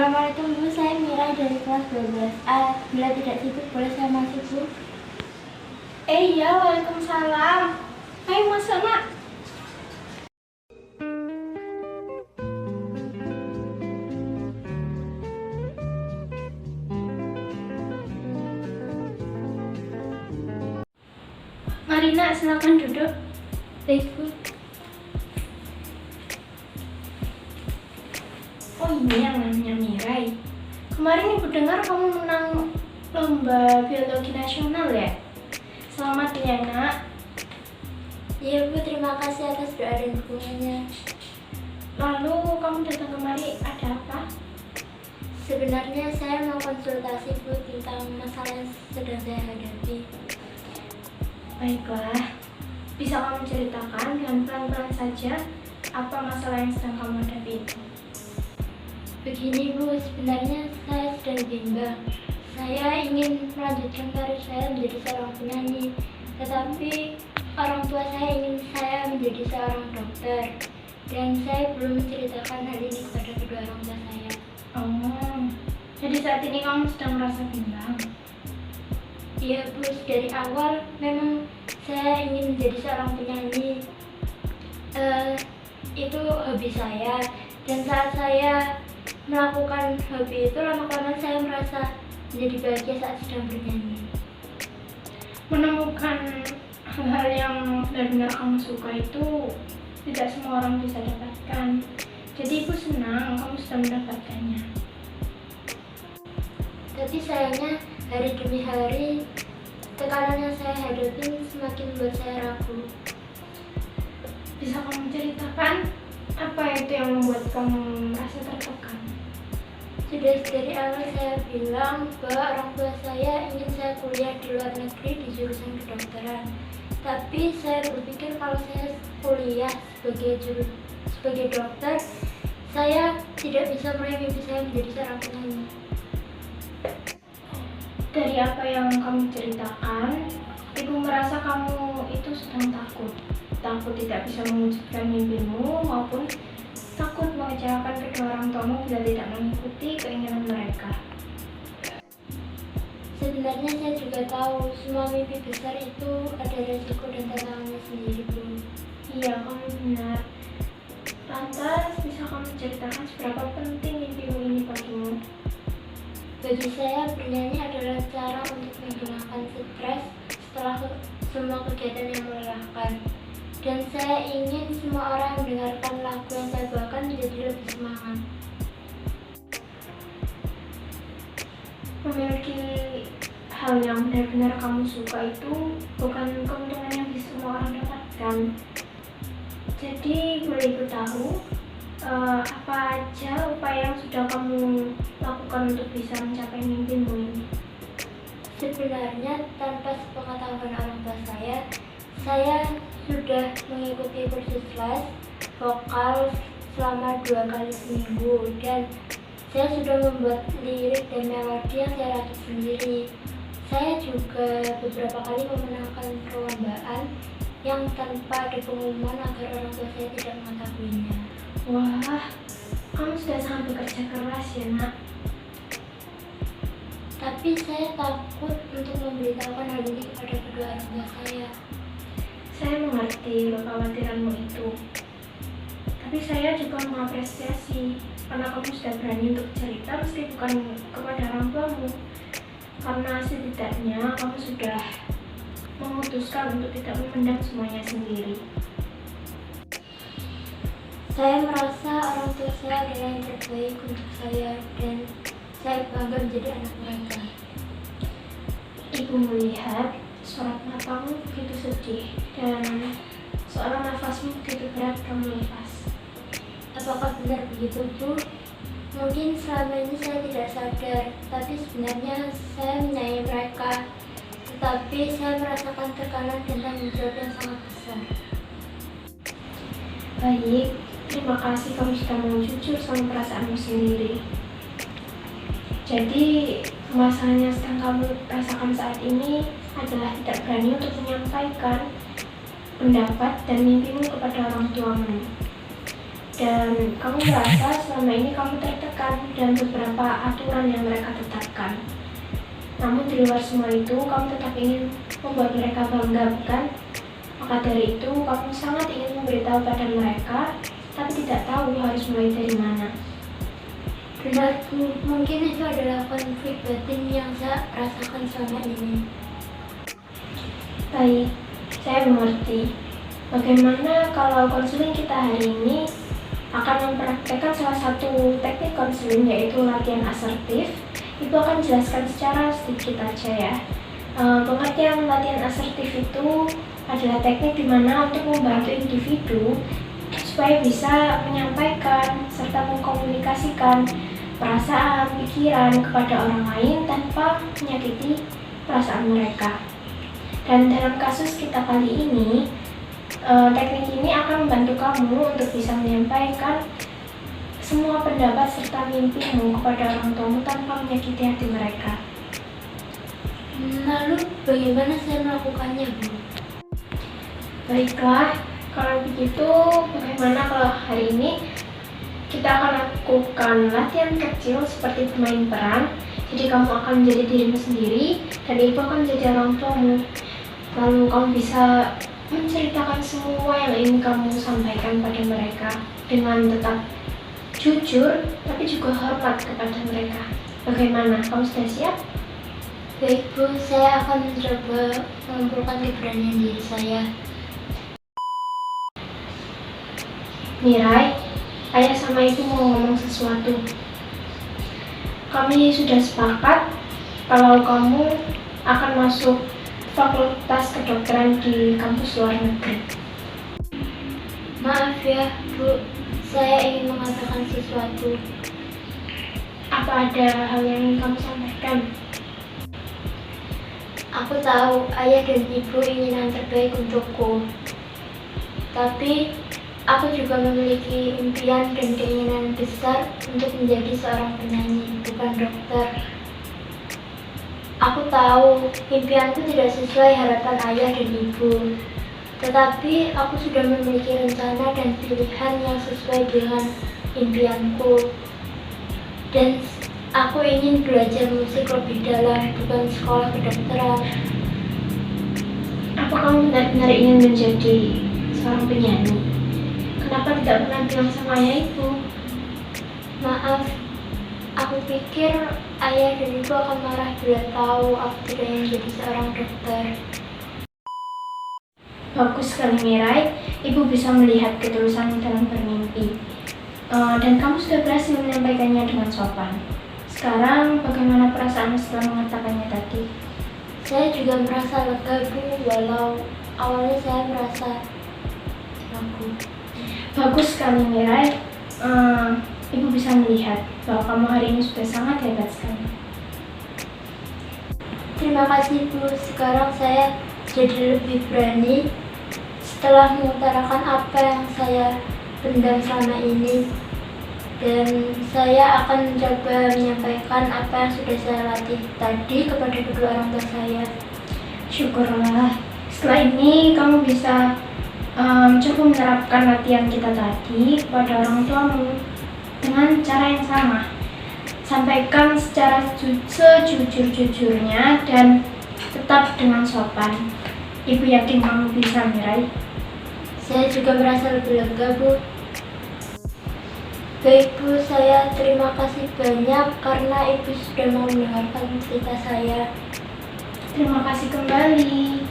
Assalamualaikum Bu, saya Mira dari kelas 12A. Bila tidak sibuk, boleh saya masuk Bu? Iya, waalaikumsalam. Ayo masuk nak. Mari nak, silakan duduk. Baik Bu. Oh ini yang namanya Mirai. Kemarin ibu dengar kamu menang lomba biologi nasional ya? Selamat ya nak. Iya Bu, terima kasih atas doa dan dukungannya. Lalu kamu datang kemari ada apa? Sebenarnya saya mau konsultasi Bu tentang masalah yang sedang saya hadapi. Baiklah, bisa kamu ceritakan dengan pelan-pelan saja apa masalah yang sedang kamu hadapi itu? Begini Bu, sebenarnya saya sedang bimbang. Saya ingin melanjutkan karir saya menjadi seorang penyanyi, tetapi orang tua saya ingin saya menjadi seorang dokter, dan saya belum menceritakan hal ini kepada kedua orang tua saya. Oh, jadi saat ini kamu sedang merasa bimbang? Iya Bu, dari awal memang saya ingin menjadi seorang penyanyi. Itu hobi saya, dan saat saya melakukan hobi itu, lama-kelamaan saya merasa menjadi bahagia saat sedang bernyanyi. Menemukan hal-hal yang benar-benar kamu suka itu tidak semua orang bisa dapatkan. Jadi ibu senang kamu sudah mendapatkannya. Tapi sayangnya hari demi hari tekanan yang saya hadapi semakin membuat saya ragu. Bisa kamu ceritakan apa itu yang membuat kamu merasa tertekan? Sudah dari awal saya bilang bahwa orang tua saya ingin saya kuliah di luar negeri di jurusan kedokteran. Tapi saya berpikir kalau saya kuliah sebagai dokter, saya tidak bisa meraih mimpi saya menjadi seorang penyanyi. Dari apa yang kamu ceritakan, ibu merasa kamu itu sedang takut. Takut tidak bisa mewujudkan mimpimu maupun takut mengecewakan kedua orang tuamu bila tidak mengikuti keinginan mereka. Sebenarnya saya juga tahu semua mimpi besar itu ada resiko dan tantangannya sendiri Bu. Iya, kamu benar. Lantas, bisa kamu ceritakan seberapa penting mimpimu ini bagimu? Bagi saya, bernyanyi adalah cara untuk menghilangkan stres setelah semua kegiatan yang melelahkan. Dan saya ingin semua orang mendengarkan lagu yang saya bawakan menjadi lebih semangat. Memiliki hal yang benar-benar kamu suka itu bukan keuntungan yang bisa semua orang dapatkan. Jadi boleh ibu tahu apa aja upaya yang sudah kamu lakukan untuk bisa mencapai mimpimu ini? Sebenarnya tanpa sepengetahuan orang tua saya sudah mengikuti kursus les vokal selama 2 kali seminggu, dan saya sudah membuat lirik dan melodi yang saya rakit sendiri. Saya juga beberapa kali memenangkan perlombaan yang tanpa ada pengumuman agar orang tua saya tidak mengetahuinya. Wah, kamu sudah sangat bekerja keras ya nak. Tapi saya takut untuk memberitahukan hal ini kepada kedua orang tua saya. Saya mengerti kekhawatiranmu itu. Tapi saya juga mengapresiasi karena kamu sudah berani untuk cerita meski bukan kepada orang tuamu. Karena setidaknya kamu sudah memutuskan untuk tidak memendam semuanya sendiri. Saya merasa orang tua saya adalah yang terbaik untuk saya, dan saya bangga menjadi anak mereka. Ibu melihat sorot matamu begitu sedih dan seorang nafasmu begitu berat kamu lepas. Apakah benar begitu Bu? Mungkin selama ini saya tidak sadar, tapi sebenarnya saya menyayangi mereka. Tetapi saya merasakan tekanan dan tanggung jawab yang sangat besar. Baik, terima kasih kamu sudah mau jujur sama perasaanmu sendiri. Jadi, masalah yang sedang kamu rasakan saat ini adalah tidak berani untuk menyampaikan pendapat dan mimpimu kepada orang tuamu. dan kamu merasa selama ini kamu tertekan dan beberapa aturan yang mereka tetapkan. Namun di luar semua itu, kamu tetap ingin membuat mereka bangga, bukan? Maka dari itu, kamu sangat ingin memberitahu pada mereka, tapi tidak tahu harus mulai dari mana. Benar Bu, mungkin itu adalah konflik batin yang saya rasakan selama ini. Baik, saya mengerti. Bagaimana kalau konseling kita hari ini akan mempraktekkan salah satu teknik konseling, yaitu latihan asertif. Itu akan jelaskan secara sedikit aja ya. Pengertian latihan asertif itu adalah teknik di mana untuk membantu individu supaya bisa menyampaikan serta mengkomunikasikan perasaan, pikiran kepada orang lain tanpa menyakiti perasaan mereka. Dan dalam kasus kita kali ini, teknik ini akan membantu kamu untuk bisa menyampaikan semua pendapat serta mimpimu kepada orang tuamu tanpa menyakiti hati mereka. Lalu bagaimana saya melakukannya Bu? Baiklah, kalau begitu bagaimana kalau hari ini kita akan lakukan latihan kecil seperti bermain peran. Jadi kamu akan menjadi dirimu sendiri dan ibu akan menjadi orang tuamu. Lalu kamu bisa menceritakan semua yang ingin kamu sampaikan pada mereka dengan tetap jujur tapi juga hormat kepada mereka. Bagaimana? Kamu sudah siap? Baik Bu, saya akan mencoba mengumpulkan keberanian diri saya. Mirai, ayah sama ibu mau ngomong sesuatu. Kami sudah sepakat kalau kamu akan masuk fakultas kedokteran di kampus luar negeri. Maaf ya Bu, saya ingin mengatakan sesuatu. Apa ada hal yang ingin kamu sampaikan? Aku tahu ayah dan ibu ingin yang terbaik untukku. Tapi aku juga memiliki impian dan keinginan besar untuk menjadi seorang penyanyi, bukan dokter. Aku tahu impianku tidak sesuai harapan ayah dan ibu. Tetapi aku sudah memiliki rencana dan pilihan yang sesuai dengan impianku. Dan aku ingin belajar musik lebih dalam, bukan sekolah kedokteran. Apa kamu benar-benar ingin menjadi seorang penyanyi? Kenapa tidak pernah bilang sama ayah ibu? Maaf, aku pikir ayah dan ibu akan marah bila tahu aku tidak ingin jadi seorang dokter. Bagus sekali Mirai, ibu bisa melihat ketulusanmu dalam bermimpi. Dan kamu sudah berhasil menyampaikannya dengan sopan. Sekarang bagaimana perasaanmu setelah mengatakannya tadi? Saya juga merasa lega Bu, walau awalnya saya merasa ragu. Bagus sekali Mirai, ibu bisa melihat bahwa kamu hari ini sudah sangat hebat sekali. Terima kasih Bu, sekarang saya jadi lebih berani setelah mengutarakan apa yang saya pendam selama ini. Dan saya akan mencoba menyampaikan apa yang sudah saya latih tadi kepada kedua orang tua saya. Syukurlah, setelah ini kamu bisa coba menerapkan latihan kita tadi kepada orang tuamu dengan cara yang sama. Sampaikan secara sejujur-jujurnya dan tetap dengan sopan. Ibu yakin kamu bisa, Mirai. Saya juga merasa lebih lega Bu. Baik Bu, saya terima kasih banyak karena Ibu sudah mau mendengarkan cerita saya. Terima kasih kembali.